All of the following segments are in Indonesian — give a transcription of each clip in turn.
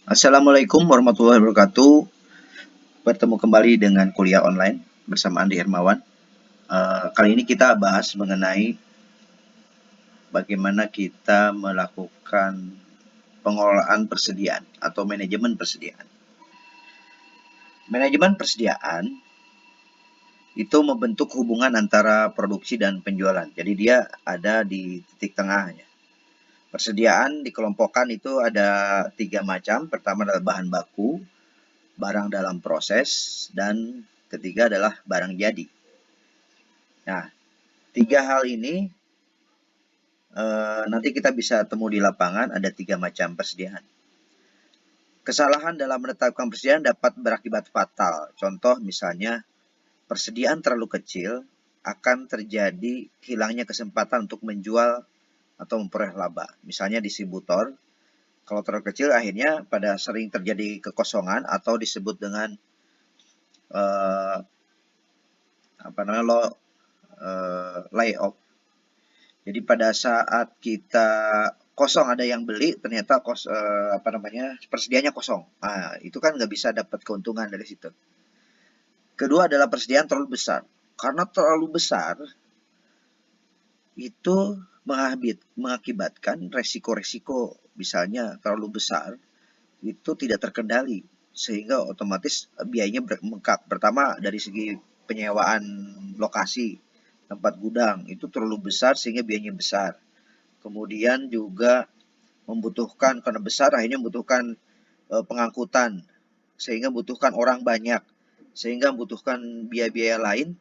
Assalamualaikum warahmatullahi wabarakatuh. Bertemu kembali dengan kuliah online bersama Andi Hermawan. Kali ini kita bahas mengenai bagaimana kita melakukan pengelolaan persediaan atau manajemen persediaan. Manajemen persediaan itu membentuk hubungan antara produksi dan penjualan. Jadi dia ada di titik tengahnya. Persediaan dikelompokkan itu ada 3 macam. Pertama adalah bahan baku, barang dalam proses, dan ketiga adalah barang jadi. Nah, 3 hal ini nanti kita bisa temu di lapangan, ada 3 macam persediaan. Kesalahan dalam menetapkan persediaan dapat berakibat fatal. Contoh misalnya, persediaan terlalu kecil akan terjadi hilangnya kesempatan untuk menjual atau memperoleh laba. Misalnya distributor, kalau terlalu kecil akhirnya pada sering terjadi kekosongan atau disebut dengan layoff. Jadi pada saat kita kosong ada yang beli, ternyata persediaannya kosong. Nah, itu kan nggak bisa dapat keuntungan dari situ. Kedua adalah persediaan terlalu besar. Karena terlalu besar, itu mengakibatkan resiko-resiko, misalnya terlalu besar, itu tidak terkendali. Sehingga otomatis biayanya bengkak. Pertama dari segi penyewaan lokasi, tempat gudang, itu terlalu besar sehingga biayanya besar. Kemudian juga membutuhkan, karena besar akhirnya membutuhkan pengangkutan, sehingga membutuhkan orang banyak, sehingga membutuhkan biaya-biaya lain,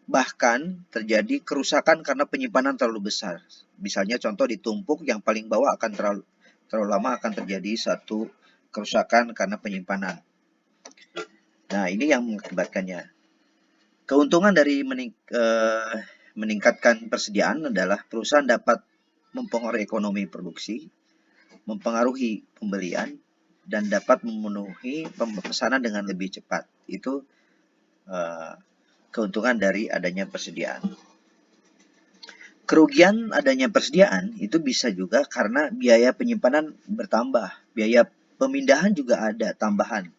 bahkan terjadi kerusakan karena penyimpanan terlalu besar. Misalnya contoh ditumpuk, yang paling bawah akan terlalu lama akan terjadi satu kerusakan karena penyimpanan. Nah, ini yang mengakibatkannya. Keuntungan dari meningkatkan persediaan adalah perusahaan dapat mempengaruhi ekonomi produksi, mempengaruhi pembelian, dan dapat memenuhi pemesanan dengan lebih cepat. Itu keuntungan dari adanya persediaan. Kerugian adanya persediaan itu bisa juga karena biaya penyimpanan bertambah, biaya pemindahan juga ada tambahan.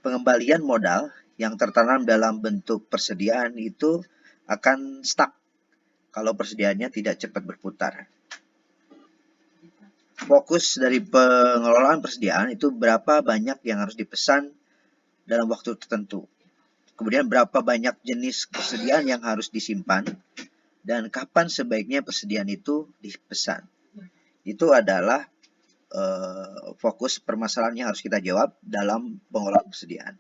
Pengembalian modal yang tertanam dalam bentuk persediaan itu akan stuck kalau persediaannya tidak cepat berputar. Fokus dari pengelolaan persediaan itu berapa banyak yang harus dipesan dalam waktu tertentu. Kemudian berapa banyak jenis persediaan yang harus disimpan dan kapan sebaiknya persediaan itu dipesan. Itu adalah fokus permasalahan yang harus kita jawab dalam pengelolaan persediaan.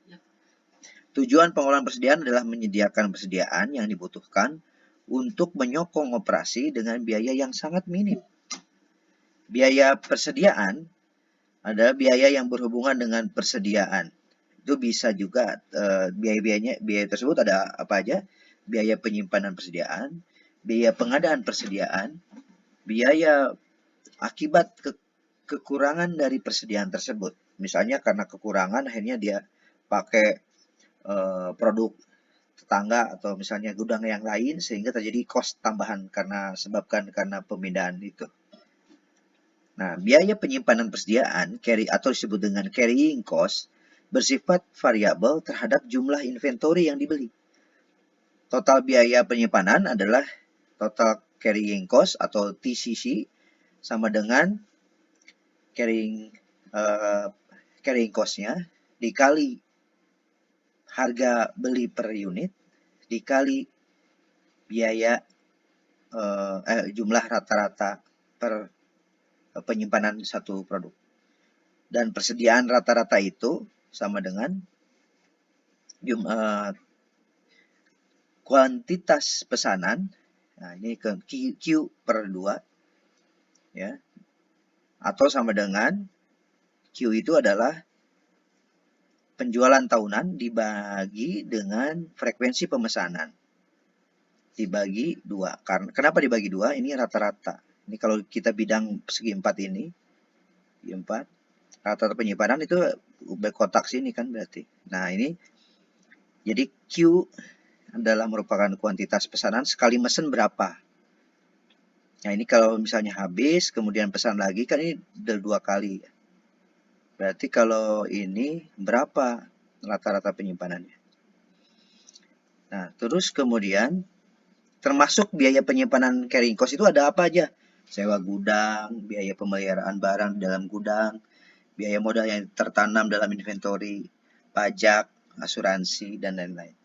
Tujuan pengelolaan persediaan adalah menyediakan persediaan yang dibutuhkan untuk menyokong operasi dengan biaya yang sangat minim. Biaya persediaan adalah biaya yang berhubungan dengan persediaan. Itu bisa juga biaya tersebut ada apa aja? Biaya penyimpanan persediaan, biaya pengadaan persediaan, biaya akibat kekurangan dari persediaan tersebut. Misalnya karena kekurangan akhirnya dia pakai produk tetangga atau misalnya gudang yang lain sehingga terjadi cost tambahan karena pemindahan itu. Nah, biaya penyimpanan persediaan atau disebut dengan carrying cost bersifat variabel terhadap jumlah inventory yang dibeli. Total biaya penyimpanan adalah total carrying cost atau TCC sama dengan carrying cost-nya dikali harga beli per unit dikali biaya jumlah rata-rata per penyimpanan satu produk. Dan persediaan rata-rata itu sama dengan kuantitas pesanan. Nah, ini ke Q per 2 ya. Atau sama dengan Q itu adalah penjualan tahunan dibagi dengan frekuensi pemesanan. Dibagi 2. Kenapa dibagi 2? Ini rata-rata. Ini kalau kita bidang segi 4 ini, 4, rata-rata penyimpanan itu berkotak sini kan berarti. Nah, ini jadi Q adalah merupakan kuantitas pesanan sekali mesen berapa. Nah, ini kalau misalnya habis, kemudian pesan lagi, kan ini udah 2 kali. Berarti kalau ini berapa rata-rata penyimpanannya? Nah, terus kemudian termasuk biaya penyimpanan carrying cost itu ada apa aja? Sewa gudang, biaya pemeliharaan barang di dalam gudang, biaya modal yang tertanam dalam inventory, pajak, asuransi, dan lain-lain.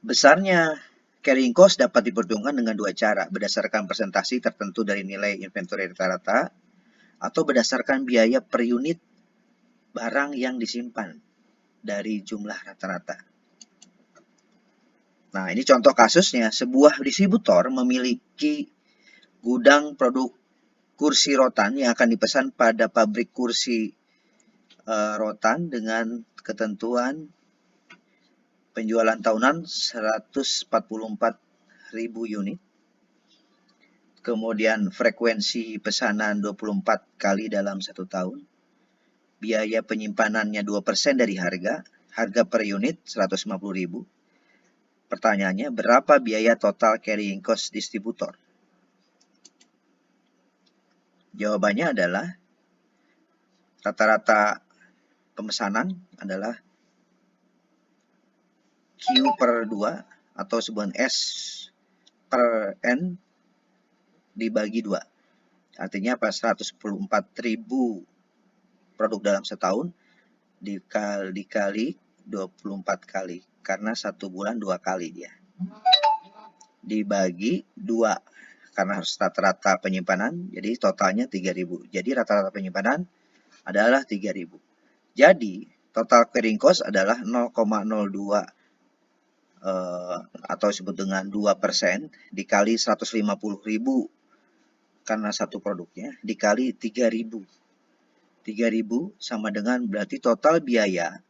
Besarnya carrying cost dapat diperhitungkan dengan dua cara, berdasarkan presentasi tertentu dari nilai inventory rata-rata, atau berdasarkan biaya per unit barang yang disimpan dari jumlah rata-rata. Nah, ini contoh kasusnya, sebuah distributor memiliki gudang produk kursi rotan yang akan dipesan pada pabrik kursi rotan dengan ketentuan penjualan tahunan 144.000 unit. Kemudian frekuensi pesanan 24 kali dalam 1 tahun. Biaya penyimpanannya 2% dari harga per unit 150.000. Pertanyaannya, berapa biaya total carrying cost distributor? Jawabannya adalah rata-rata pemesanan adalah Q per 2 atau sebutan S per N dibagi 2. Artinya apa? 144.000 produk dalam setahun dikali 24 kali. Karena 1 bulan 2 kali dia. Dibagi 2. Karena harus rata-rata penyimpanan, jadi totalnya 3.000. Jadi rata-rata penyimpanan adalah 3.000. Jadi total carrying cost adalah 0,02 atau disebut dengan 2% dikali 150.000 karena satu produknya dikali 3.000. 3.000 sama dengan berarti total biaya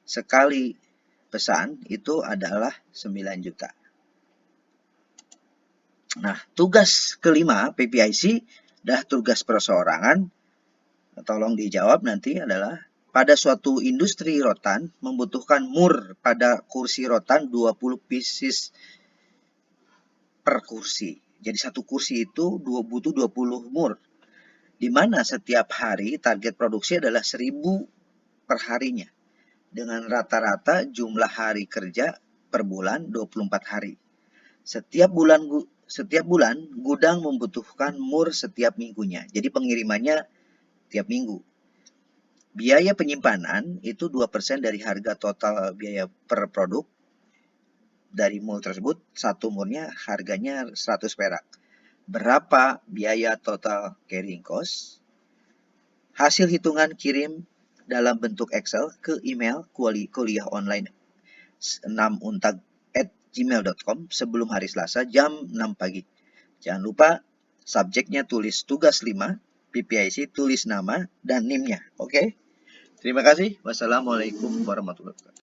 sekali pesan itu adalah 9 juta. Nah, tugas kelima PPIC adalah tugas perseorangan. Tolong dijawab nanti adalah pada suatu industri rotan membutuhkan mur pada kursi rotan 20 pieces per kursi. Jadi satu kursi itu butuh 20 mur. Di mana setiap hari target produksi adalah 1.000 per harinya. Dengan rata-rata jumlah hari kerja per bulan 24 hari. Setiap bulan gudang membutuhkan mur setiap minggunya. Jadi pengirimannya tiap minggu. Biaya penyimpanan itu 2% dari harga total biaya per produk. Dari mur tersebut, satu murnya harganya 100 perak. Berapa biaya total carrying cost? Hasil hitungan kirim dalam bentuk Excel ke email kuliahuntag6untag@gmail.com sebelum hari Selasa jam 6 pagi. Jangan lupa subjeknya tulis tugas 5, PPIC tulis nama dan NIM-nya. Oke? Terima kasih. Wassalamualaikum warahmatullahi wabarakatuh.